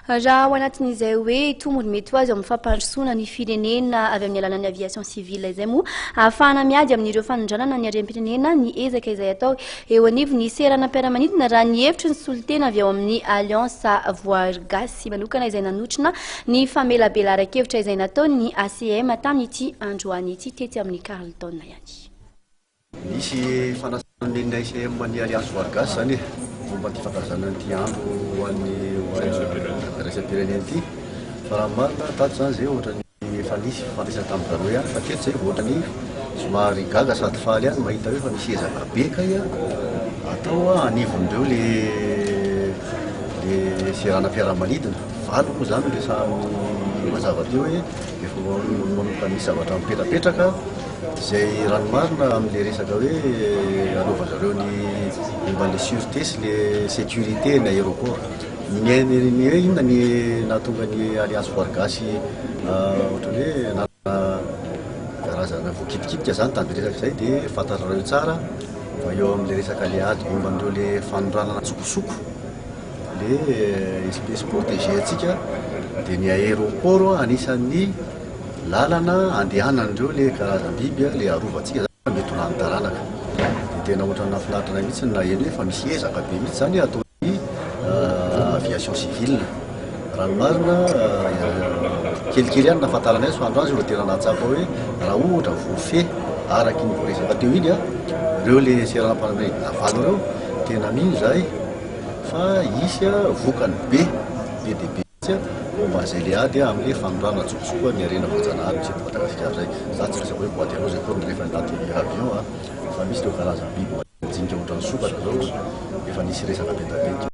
raha ao anatin'izay hoe tomony mety ho azy amin'ny fampandrosoana ny firenena avy amin'ny alalan'ny aviation civile izay moa ahafahana miady amin'ireo fanondranana ny harem-pirenena ny ezaka izay atao eo anivo ny seranam-piaramanidina raha ny hevitry ny solitena avy ao amin'ny alliance voire gasy manokana izay nanotrina ny famelabelara-kevitra izay natao ny ACM tamin'ity androany ity tety amin'ny Carleton ihany. Nisy fanasana ACM ny alliance voire gasy zany momba ty fankazana ty andro ho an'ny resam-pirenena ity fa raha marina tato zany zay ohatrany efa nisy fandraisana tamin'ny zareo ihany fa teto zay ohatrany somary gaga sady faly ihany mahita hoe fa misy ezaka be kay atao anivondreo le seranam-piaramanidina valo moa zany le samy mazava teo hoe efa manomboka misy zavatra mipetrapetraka zay ranomarina amin'le resaka hoe anaova zareo ny momban'le sûreté sy le sécurité ny aéroport ny hoe inona ny nahatonga ny alliance voire gasy ohatrany hoe nana karazana voakitikitika zany tany resaka zay dia fantarareo tsara fa eo amin'le resaka le ady momban'ireo le fanondranana tsokosoko le espèce protégé atsika dia ny aéroport anisan'ny lalana andehanan'ireo le karazam-biby le arovantsika zany mety ho lany taranaka dia tena ohatrany nafinaritra mihitsy na eny hoe fa misy ezaka be mihitsy zany ataony aviation civile raha marina kelikely ihany nafantarana azy fa andro azy ro tena nahatsapa hoe raha ohatra voafehy araky ny voaresaka teo iny reo le seranam-piaramanidina valo reo tena mino zahay fa isy vokany be dia be momba zay le ady amin'le fanondranana tsokosoko ny arena voajanahary misy eto Madagasikara zay za tsy resaka hoe boîte à rose akory rehefa ndaty avion fa misy teo karazana biby majinika ohatrany sokatra zao efa nisy resaka be.